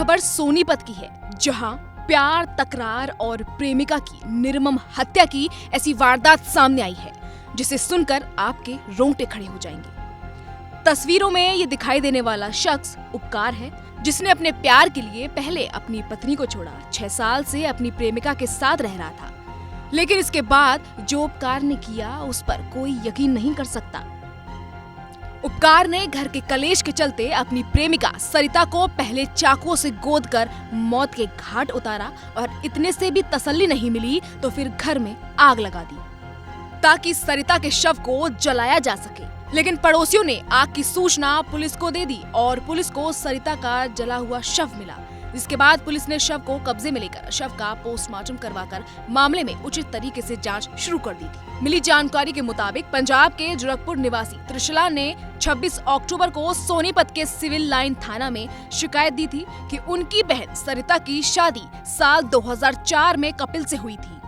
खबर सोनीपत की है, जहां प्यार, तकरार और प्रेमिका की निर्मम हत्या की ऐसी वारदात सामने आई है जिसे सुनकर आपके रोंगटे खड़े हो जाएंगे। तस्वीरों में ये दिखाई देने वाला शख्स उपकार है, जिसने अपने प्यार के लिए पहले अपनी पत्नी को छोड़ा। 6 साल से अपनी प्रेमिका के साथ रह रहा था, लेकिन इसके बाद जो उपकार ने किया उस पर कोई यकीन नहीं कर सकता। उपकार ने घर के कलेश के चलते अपनी प्रेमिका सरिता को पहले चाकुओं से गोदकर मौत के घाट उतारा और इतने से भी तसल्ली नहीं मिली तो फिर घर में आग लगा दी ताकि सरिता के शव को जलाया जा सके। लेकिन पड़ोसियों ने आग की सूचना पुलिस को दे दी और पुलिस को सरिता का जला हुआ शव मिला, जिसके बाद पुलिस ने शव को कब्जे में लेकर शव का पोस्टमार्टम करवाकर मामले में उचित तरीके से जांच शुरू कर दी थी। मिली जानकारी के मुताबिक पंजाब के जुरकपुर निवासी त्रिशला ने 26 अक्टूबर को सोनीपत के सिविल लाइन थाना में शिकायत दी थी कि उनकी बहन सरिता की शादी साल 2004 में कपिल से हुई थी।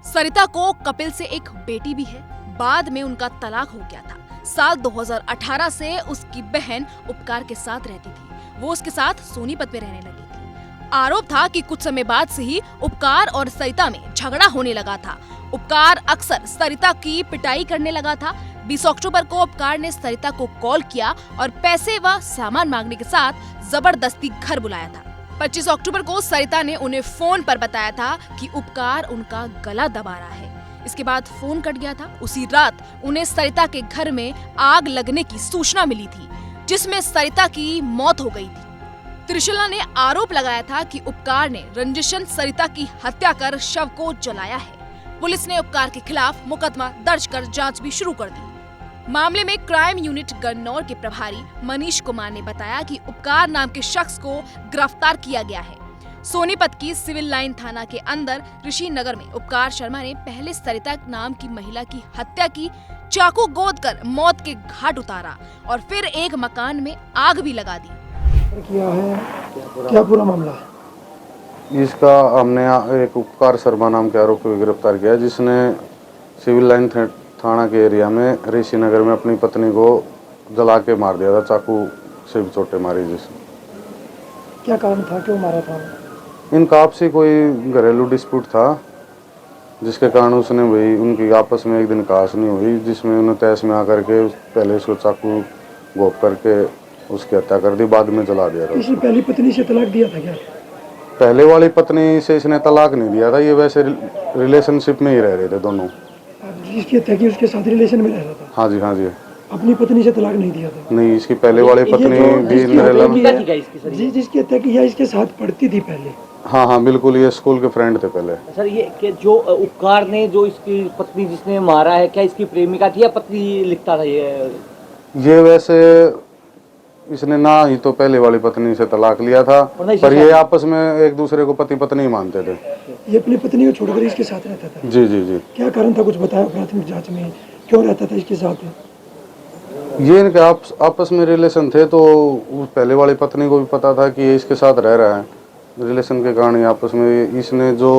सरिता को कपिल से एक बेटी भी है। बाद में उनका तलाक हो गया था। साल 2018 से उसकी बहन उपकार के साथ रहती थी। वो उसके साथ सोनीपत में रहने लगी थी। आरोप था कि कुछ समय बाद से ही उपकार और सरिता में झगड़ा होने लगा था। उपकार अक्सर सरिता की पिटाई करने लगा था। 20 अक्टूबर को उपकार ने सरिता को कॉल किया और पैसे व सामान मांगने के साथ जबरदस्ती घर बुलाया था। 25 अक्टूबर को सरिता ने उन्हें फोन पर बताया था कि उपकार उनका गला दबा रहा है। इसके बाद फोन कट गया था। उसी रात उन्हें सरिता के घर में आग लगने की सूचना मिली थी, जिसमें सरिता की मौत हो गई थी। त्रिशला ने आरोप लगाया था कि उपकार ने रंजिशन सरिता की हत्या कर शव को जलाया है। पुलिस ने उपकार के खिलाफ मुकदमा दर्ज कर जांच भी शुरू कर दी। मामले में क्राइम यूनिट गन्नौर के प्रभारी मनीष कुमार ने बताया कि उपकार नाम के शख्स को गिरफ्तार किया गया है। सोनीपत की सिविल लाइन थाना के अंदर ऋषि नगर में उपकार शर्मा ने पहले सरिता नाम की महिला की हत्या की, चाकू गोदकर मौत के घाट उतारा और फिर एक मकान में आग भी लगा दी। किया है क्या पूरा मामला? इसका हमने एक उपकार शर्मा नाम के आरोपी को गिरफ्तार किया, जिसने सिविल लाइन थाना के एरिया में ऋषि नगर में अपनी पत्नी को जला के मार दिया था। चाकू से चोटें मारी जिसने। क्या कारण था, क्यों मारा था? इनका आपसी कोई घरेलू डिस्प्यूट था, जिसके कारण उसने वही उनकी आपस में एक दिन कहास नहीं हुई, जिसमें उन्हें तहस में आकर के पहले उसको चाकू घोंप करके उसकी हत्या कर दी, बाद में जला दिया था। इसने पहली पत्नी से तलाक दिया था क्या? पहले वाली पत्नी से इसने तलाक नहीं दिया था। ये वैसे रिलेशनशिप में ही रह रहे थे दोनों। जिसकी हत्या की उसके साथ रिलेशन में रह रहा था? हाँ जी, हाँ जी। अपनी पत्नी से तलाक नहीं दिया था? नहीं, इसकी पहले वाली पत्नी भी जिसकी हत्या की है इसके साथ पढ़ती थी पहले? हाँ हाँ बिल्कुल, ये स्कूल के फ्रेंड थे पहले। सर, ये जो उपकार ने जो इसकी पत्नी जिसने मारा है, क्या इसकी प्रेमिका थी या पत्नी लिखता था? ये वैसे इसने ना ही तो पहले वाली पत्नी से तलाक लिया था, पर ये आपस में एक दूसरे को पति पत्नी मानते थे। ये अपनी पत्नी को छोड़कर इसके साथ रहता था? जी जी जी। क्या कारण था, कुछ बताया प्राथमिक जांच में? क्यों रहता था इसके साथ? ये इनके आपस में रिलेशन थे, तो उस पहले वाली पत्नी को भी पता था कि ये इसके साथ रह रहा है। रिलेशन के कारण आपस में इसने जो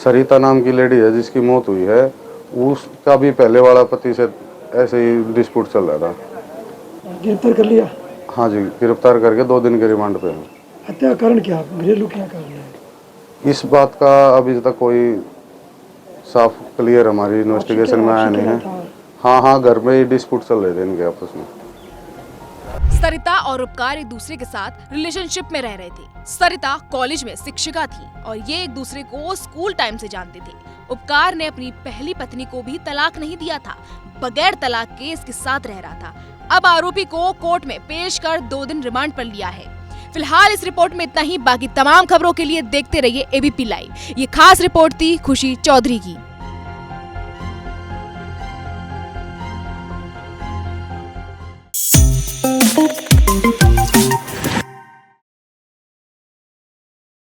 सरिता नाम की लेडी है जिसकी मौत हुई है, उसका भी पहले वाला पति से ऐसे ही डिस्प्यूट चल रहा था। गिरफ्तार कर लिया? हाँ जी, गिरफ्तार करके 2 दिन के रिमांड पे हूँ। हत्या कारण क्या, घरेलू क्या कारण है? इस बात का अभी तक कोई साफ क्लियर हमारी इन्वेस्टिगेशन में आया नहीं है। हाँ, घर में ही डिस्प्यूट चल रहे थे इनके आपस में। सरिता और उपकार एक दूसरे के साथ रिलेशनशिप में रह रहे थे। सरिता कॉलेज में शिक्षिका थी और ये एक दूसरे को स्कूल टाइम से जानते थे। उपकार ने अपनी पहली पत्नी को भी तलाक नहीं दिया था, बगैर तलाक के इसके साथ रह रहा था। अब आरोपी को कोर्ट में पेश कर 2 दिन रिमांड पर लिया है। फिलहाल इस रिपोर्ट में इतना ही। बाकी तमाम खबरों के लिए देखते रहिए एबीपी लाइव। ये खास रिपोर्ट थी खुशी चौधरी की।